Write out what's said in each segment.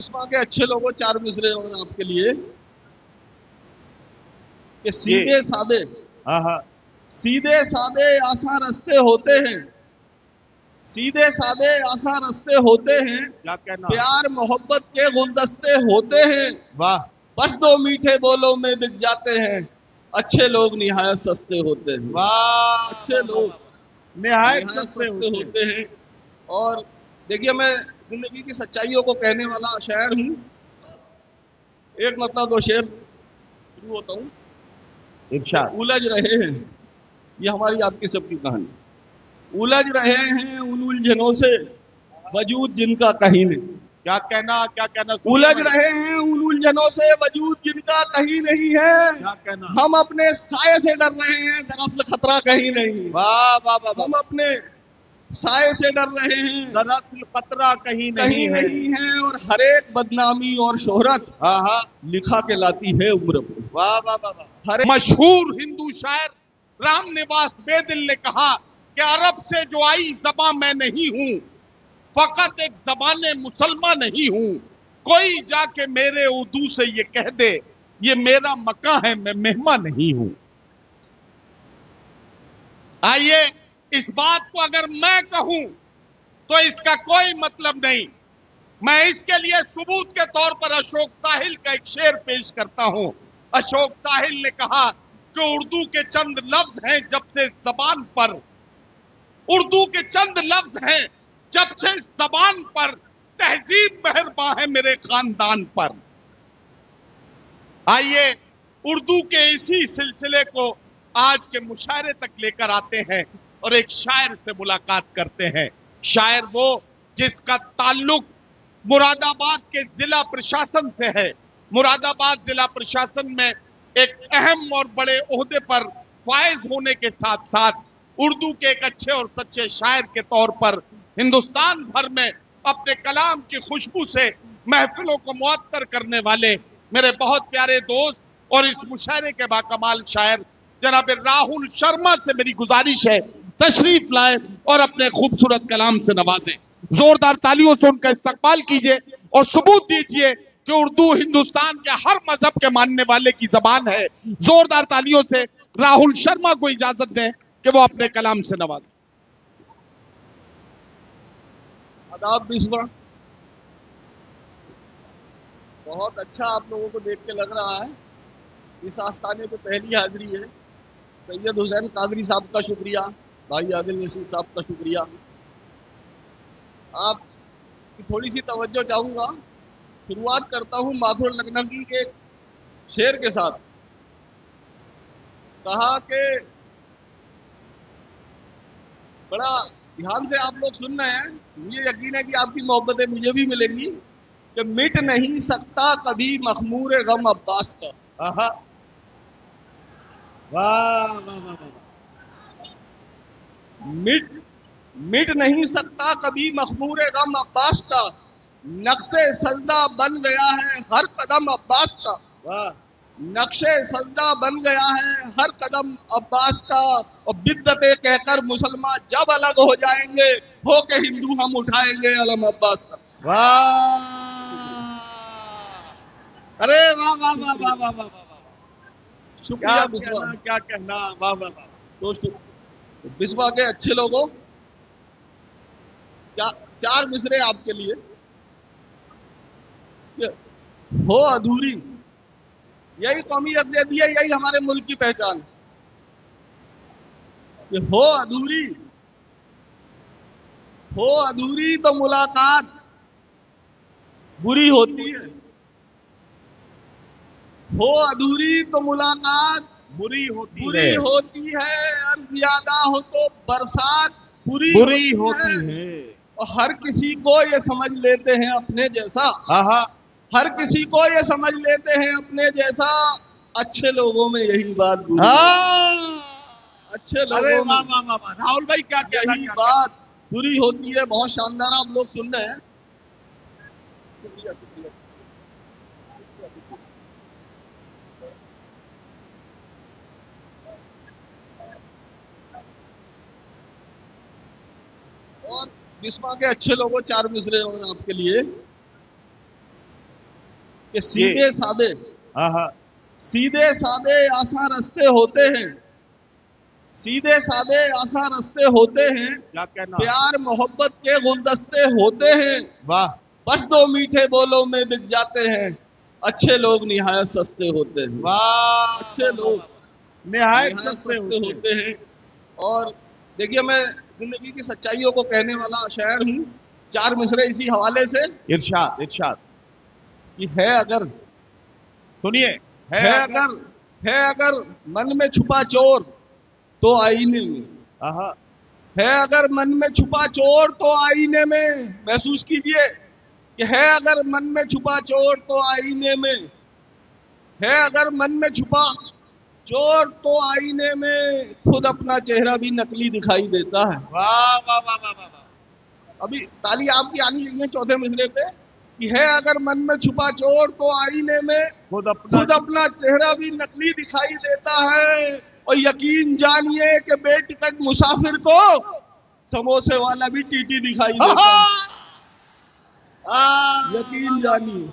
بسما کے اچھے لوگوں چار مصرے اور آپ کے لیے کہ سیدھے سادے آسان رستے ہوتے ہیں، سیدھے سادے آسان رستے ہوتے ہیں، پیار محبت کے گلدستے ہوتے ہیں، واہ بس دو میٹھے بولوں میں بک جاتے ہیں، اچھے لوگ نہایت سستے ہوتے ہیں، واہ اچھے لوگ نہایت سستے ہوتے ہیں۔ اور دیکھیے میں زندگی کی سچائیوں کو کہنے والا شاعر ہوں، ایک مطلب دو شعر شروع ہوتا ہوں۔ ارشاد الجھ رہے ہیں، یہ ہماری آپ کی سب کی کہانی، الجھ رہے ہیں ان الجھنوں سے وجود جن کا کہیں نہیں، کیا کہنا الجھ رہے ہیں ان الجھنوں سے وجود جن کا کہیں نہیں ہے، کیا کہنا ہم اپنے سائے سے ڈر رہے ہیں دراصل خطرہ کہیں نہیں، واہ واہ واہ ہم اپنے سائے سے ڈر رہے ہیں دراصل خطرہ کہیں نہیں ہے اور ہر ایک بدنامی اور شہرت ہاں ہاں لکھا کے لاتی ہے عمر پر، واہ واہ واہ ہر مشہور ہندو شاعر رام نواس بے دل نے کہا کہ عرب سے جو آئی زباں میں نہیں ہوں، فقط ایک زبان مسلمان نہیں ہوں، کوئی جا کے میرے اردو سے یہ کہہ دے یہ میرا مکان ہے میں مہمان نہیں ہوں۔ آئیے اس بات کو اگر میں کہوں تو اس کا کوئی مطلب نہیں، میں اس کے لیے ثبوت کے طور پر اشوک ساحل کا ایک شعر پیش کرتا ہوں۔ اشوک ساحل نے کہا کہ اردو کے چند لفظ ہیں جب سے زبان پر، اردو کے چند لفظ ہیں جب سے زبان پر، تہذیب مہرباں ہے میرے خاندان پر۔ آئیے اردو کے اسی سلسلے کو آج کے مشاعرے تک لے کر آتے ہیں اور ایک شاعر سے ملاقات کرتے ہیں، شاعر وہ جس کا تعلق مراد آباد کے ضلع پرشاسن سے ہے، مراد آباد ضلع پرشاسن میں ایک اہم اور بڑے عہدے پر فائز ہونے کے ساتھ ساتھ اردو کے ایک اچھے اور سچے شاعر کے طور پر ہندوستان بھر میں اپنے کلام کی خوشبو سے محفلوں کو معطر کرنے والے میرے بہت پیارے دوست اور اس مشاعرے کے باکمال شاعر جناب راہل شرما سے میری گزارش ہے تشریف لائیں اور اپنے خوبصورت کلام سے نوازیں، زوردار تالیوں سے ان کا استقبال کیجئے اور ثبوت دیجئے کہ اردو ہندوستان کے ہر مذہب کے ماننے والے کی زبان ہے۔ زوردار تالیوں سے راہل شرما کو اجازت دیں کہ وہ اپنے کلام سے نوازیں۔ آداب بسما، بہت اچھا آپ لوگوں کو دیکھ کے لگ رہا ہے، اس آستانے پہ پہلی حاضری ہے، سید حسین قادری صاحب کا شکریہ، بھائی عادل رشید صاحب کا شکریہ۔ آپ کی تھوڑی سی توجہ چاہوں گا، شروعات کرتا ہوں ماتھر لکھنوی کے شعر کے ساتھ۔ کہا کہ بڑا دھیان سے آپ لوگ سن رہے ہیں، مجھے یقین ہے کہ آپ کی محبتیں مجھے بھی ملیں گی، کہ مٹ نہیں سکتا کبھی مخمور غم عباس کا، واہ واہ مٹ نہیں سکتا کبھی مخمور غم عباس کا، نقش سجدہ بن گیا ہے ہر قدم عباس کا، واہ نقش سجدہ بن گیا ہے ہر قدم عباس کا، اور بدت کہہ کر مسلمان جب الگ ہو جائیں گے ہو کے ہندو ہم اٹھائیں گے علم عباس کا۔ واہ ارے واہ واہ واہ واہ واہ واہ واہ شکریہ بسوا کیا کہنا واہ واہ واہ دوستو، بسوا کے اچھے لوگوں چار مصرے آپ کے لیے کہ ہو ادھوری، یہی قومی یکجہتی ہے، یہی ہمارے ملک کی پہچان ہے، کہ ہو ادھوری تو ملاقات بری ہوتی ہے، ہو ادھوری تو ملاقات بری ہوتی ہے، اور زیادہ ہو تو برسات بری ہوتی ہے۔ اور ہر کسی کو یہ سمجھ لیتے ہیں اپنے جیسا، ہاں ہاں ہر کسی کو یہ سمجھ لیتے ہیں اپنے جیسا، اچھے لوگوں میں یہی بات بری اچھے ارے لوگوں میں واہ واہ واہ واہ راہل بھائی کیا کہنا یہی بات بری ہوتی ہے۔ بہت شاندار آپ لوگ سن رہے ہیں، شکریہ شکریہ اور بسما کے اچھے لوگوں چار مصرے اور آپ کے لیے کہ سیدھے سادے ہاں سیدھے سادے آسان رستے ہوتے ہیں، سیدھے سادے آسان رستے ہوتے ہیں، کیا کہنا، پیار محبت کے گلدستے ہوتے ہیں، واہ بس دو میٹھے بولوں میں بک جاتے ہیں، اچھے لوگ نہایت سستے ہوتے ہیں، واہ، اچھے لوگ نہایت نہایت سستے سستے ہوتے ہوتے ہیں۔ اور دیکھیے میں زندگی کی سچائیوں کو کہنے والا شاعر ہوں، چار مصرے اسی حوالے سے ارشاد ارشاد کہ ہے اگر سنیے، ہے اگر ہے اگر من میں چھپا چور تو آئینے میں، ہاں ہے اگر من میں چھپا چور تو آئینے میں محسوس کیجئے کہ ہے اگر من میں چھپا چور تو آئینے میں، ہے اگر من میں چھپا چور تو آئینے میں خود اپنا چہرہ بھی نقلی دکھائی دیتا ہے۔ واہ واہ واہ واہ واہ، ابھی تالی آپ کی آنی چاہیے چوتھے مصرے پہ کہ ہے اگر من میں چھپا چور تو آئینے میں خود اپنا چہرہ بھی نقلی دکھائی دیتا ہے، اور یقین جانیے کہ بے ٹکٹ مسافر کو سموسے والا بھی ٹی ٹی دکھائی دیتا ہے۔ یقین جانیے،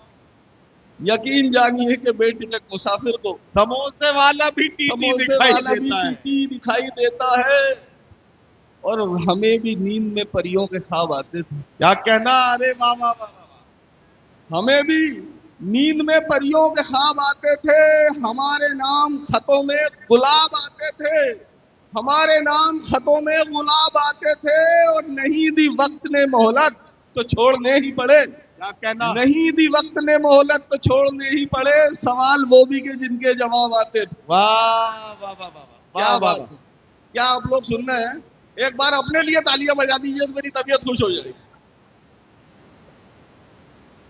یقین جانیے کہ بے ٹکٹ مسافر کو سموسے والا بھی ٹی ٹی سموسے دکھائی والا بھی دیتا ٹی ہے، ٹی دکھائی دیتا ہے۔ اور ہمیں بھی نیند میں پریوں کے خواب آتے تھے، کیا کہنا، ارے واہ واہ واہ واہ، ہمیں بھی نیند میں پریوں کے خواب آتے تھے، ہمارے نام خطوں میں گلاب آتے تھے، ہمارے نام خطوں میں گلاب آتے تھے، اور نہیں دی وقت نے مہلت تو چھوڑنے ہی پڑے، کیا کہنا، نہیں دی وقت نے مہلت تو چھوڑنے ہی پڑے، سوال وہ بھی کہ جن کے جواب آتے تھے۔ واہ واہ واہ واہ، کیا واہ بات واہ، ہے، کیا آپ لوگ سن رہے ہیں؟ ایک بار اپنے لیے تالیاں بجا دیجیے تو میری طبیعت خوش ہو جائے گی۔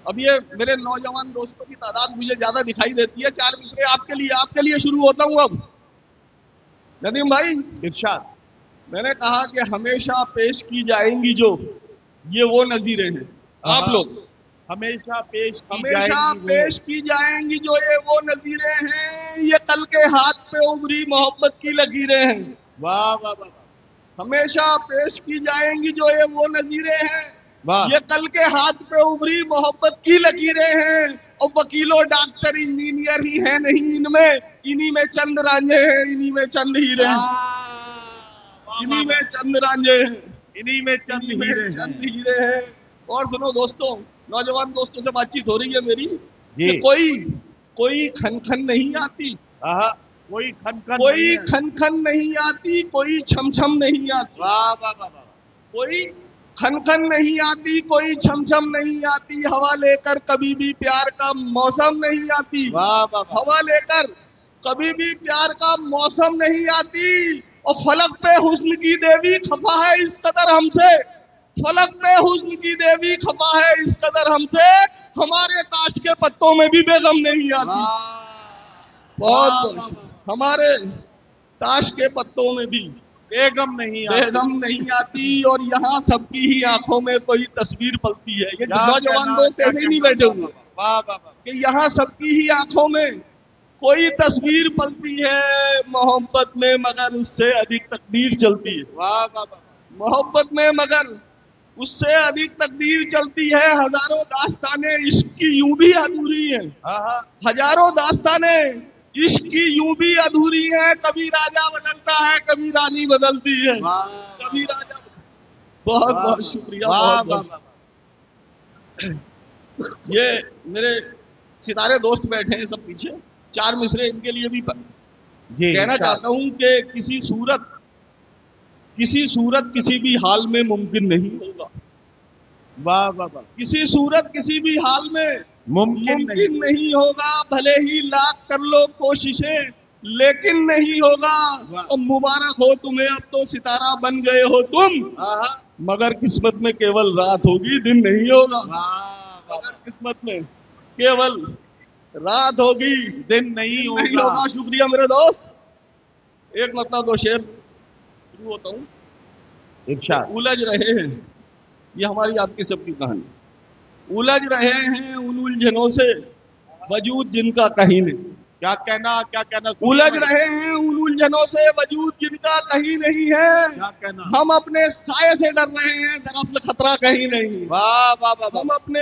اب یہ میرے نوجوان دوستوں کی تعداد مجھے زیادہ دکھائی دیتی ہے، چار مصرے آپ کے لیے شروع ہوتا ہوں اب۔ ندیم بھائی، ارشاد، میں نے کہا کہ ہمیشہ پیش کی جائیں گی جو یہ وہ نظیریں ہیں، آپ لوگ ہمیشہ پیش کی جائیں ہمیشہ گی وہ، پیش کی جائیں گی جو یہ وہ نظیریں ہیں، یہ کل کے ہاتھ پہ ابری محبت کی لکیریں ہیں، واہ واہ واہ ہمیشہ پیش کی جائیں گی جو یہ وہ نظیریں ہیں، واہ، یہ کل کے ہاتھ پہ ابری محبت کی لکیریں ہیں، اور وکیلوں ڈاکٹر انجینئر ہی ہیں نہیں ان میں، انہی میں چند رانجھے ہیں، انہی میں چند ہیرے ہیں، انہی میں چند رانجھے ہیں، انہی میں چند انہی میں ہیرے چند ہیں، ہیرے ہیں۔ اور سنو دوستوں، نوجوان دوستوں سے بات چیت ہو رہی ہے میری کہ جی، کوئی کھن کھن نہیں آتی، کوئی کھن کھن کوئی نہیں ہے، کھن کھن نہیں آتی، کوئی چھم چھم نہیں آتی، واہ واہ واہ واہ، کوئی کھن کھن نہیں آتی، کوئی چھم چھم نہیں آتی، ہوا لے کر کبھی بھی پیار کا موسم نہیں آتی، واہ واہ واہ، ہوا لے کر کبھی بھی پیار کا موسم نہیں آتی، اور فلک پہ حسن کی دیوی خفا ہے اس قدر ہم سے، فلک پہ حسن کی دیوی خفا ہے اس قدر ہم سے، ہمارے تاش کے پتوں میں بھی بیگم نہیں آتی، بہت بہت ہمارے تاش کے پتوں میں بھی بیگم نہیں آتی، بیگم نہیں آتی، اور یہاں سب کی ہی آنکھوں میں کوئی تصویر پلتی ہے۔ یہ کیا نوجوان کہنا، دوست کیا ایسے ہی نہیں کہنا، بیٹھے واہ ہوئے واہ واہ واہ، کہ یہاں سب کی ہی آنکھوں میں کوئی تصویر پلتی ہے، محبت میں مگر اس سے ادھک تقدیر چلتی ہے، واہ واہ واہ، محبت میں مگر اس سے ادھک تقدیر چلتی ہے، ہزاروں داستانیں عشق کی یوں بھی ادھوری ہیں، ہزاروں داستانیں عشق کی یوں بھی ادھوری ہیں، کبھی راجا بدلتا ہے کبھی رانی بدلتی ہے، کبھی راجا بہت بہت شکریہ، واہ بہت واہ بہت۔ واہ، یہ میرے ستارے دوست بیٹھے ہیں سب پیچھے، چار مصرے ان کے لیے بھی جی، کہنا چاہتا ہوں کہ کسی صورت کسی بھی حال میں ممکن نہیں ہوگا، واہ واہ واہ، کسی صورت کسی بھی حال میں ممکن نہیں ہوگا، بھلے ہی لاکھ کر لو کوششیں لیکن نہیں ہوگا، اور مبارک ہو تمہیں اب تو ستارہ بن گئے ہو تم، مگر قسمت میں کیول رات ہوگی دن نہیں ہوگا، مگر قسمت میں کیول رات ہوگی دن نہیں نہیں ہوگا، ہوگا۔ شکریہ میرے دوست۔ ایک مطلب دو شعر شروع ہوتا ہوں کہ ارشاد، الجھ رہے ہیں، یہ ہماری آپ کی سب کی کہانی، الجھ رہے ہیں ان الجھنوں سے وجود جن کا کہیں نہیں، کیا کہنا، کیا کہنا، الجھ رہے ہیں ان الجھنوں سے وجود جن کا کہیں نہیں ہے، کیا کہنا، ہم اپنے سائے سے ڈر رہے ہیں دراصل خطرہ کہیں نہیں، واہ واہ واہ، ہم اپنے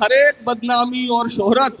ہر ایک بدنامی اور شہرت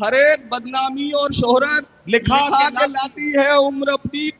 ہر ایک بدنامی اور شہرت لکھا لکھا کے کے لاتی ہے عمر اپنی.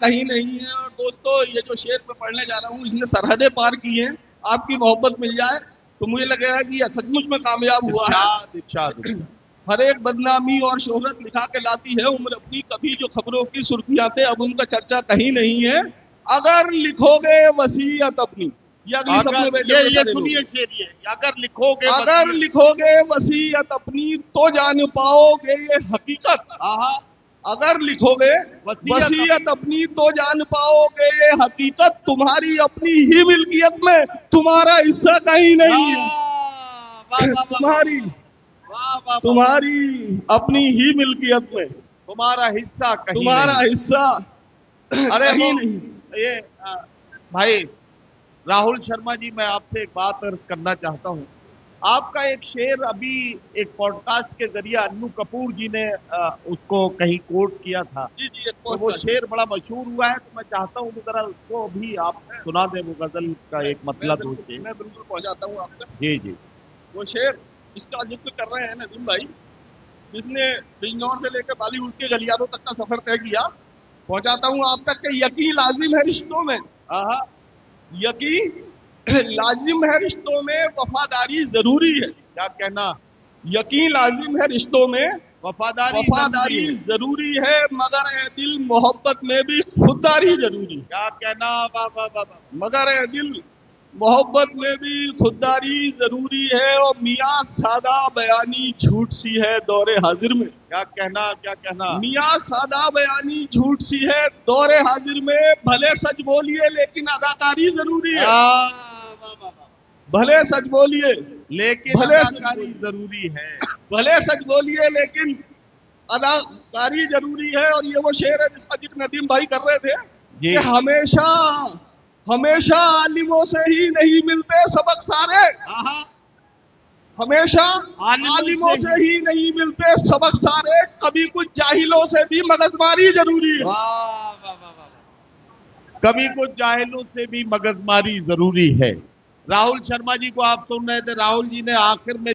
کہیں نہیں ہے. اور دوستو یہ جو شعر میں پڑھنے جا رہا ہوں اس نے سرحدیں پار کی ہیں. آپ کی محبت مل جائے تو مجھے لگے گا کہ یہ سچ مچ میں کامیاب ہوا ہے. ارشاد ارشاد ارشاد. ہر ایک بدنامی اور شہرت لکھا کے لاتی ہے عمر اپنی. کبھی جو خبروں کی سرخیاں تھے اب ان کا چرچا کہیں نہیں ہے. اگر لکھو گے وصیت اپنی، یہ اگلی سب میں بیٹھے ہوئے یہ سارے لوگ. سنیے شعر یہ, اگر لکھو گے اگر لکھو گے وصیت اپنی تو جان پاؤ گے یہ حقیقت. اگر لکھو گے وصیت اپنی تو جان پاؤ گے یہ حقیقت. تمہاری اپنی ہی ملکیت میں تمہارا حصہ کہیں نہیں ہے. تمہاری اپنی ہی ملکیت میں تمہارا حصہ کہیں تمہارا نہیں. حصہ ارے کہیں وہ نہیں. یہ بھائی راہل شرما جی, میں آپ سے ایک بات عرض کرنا چاہتا ہوں. آپ کا ایک شعر ابھی ایک پوڈ کاسٹ کے ذریعے انو کپور جی نے اس کو کہیں کوٹ کیا تھا, جی جی تو وہ شعر بڑا مشہور ہوا ہے, تو میں چاہتا ہوں کہ ذرا اس کو بھی آپ سنا دیں, وہ غزل کا ایک مطلب ہو. میں بالکل پہنچاتا ہوں آپ تک. جی جی وہ شعر اس کا ذکر کر رہے ہیں ندیم بھائی جس نے بجنور سے لے کے بالی ووڈ کے گلیاروں تک کا سفر طے کیا. پہنچاتا ہوں آپ تک کہ یقین لازم ہے رشتوں میں, یقین لازم ہے رشتوں میں, وفاداری ضروری ہے. کیا کہنا, یقین لازم ہے رشتوں میں, وفاداری ضروری ہے, مگر اے دل محبت میں بھی خودداری ضروری ہے. کیا کہنا, واہ واہ واہ واہ. مگر اے دل محبت میں بھی خودداری ضروری ہے. اور میاں سادہ بیانی جھوٹ سی ہے دور حاضر میں. کیا کہنا, کیا کہنا. میاں سادہ بیانی جھوٹ سی ہے دور حاضر میں. بھلے سچ بولیے لیکن اداکاری ضروری ہے. بھلے سچ بولیے لیکن اداکاری ضروری ہے. بھلے سچ بولیے لیکن اداکاری ضروری ہے. اور یہ وہ شعر ہے جس کا ذکر ندیم بھائی کر رہے تھے کہ ہمیشہ عالموں سے ہی نہیں ملتے سبق سارے. ہمیشہ عالموں سے ہی نہیں ملتے سبق سارے. کبھی کچھ جاہلوں سے بھی مغزماری ضروری ہے. کبھی کچھ جاہلوں سے بھی مغزماری ضروری ہے. راہل شرما جی کو آپ سن رہے تھے. راہل جی نے آخر میں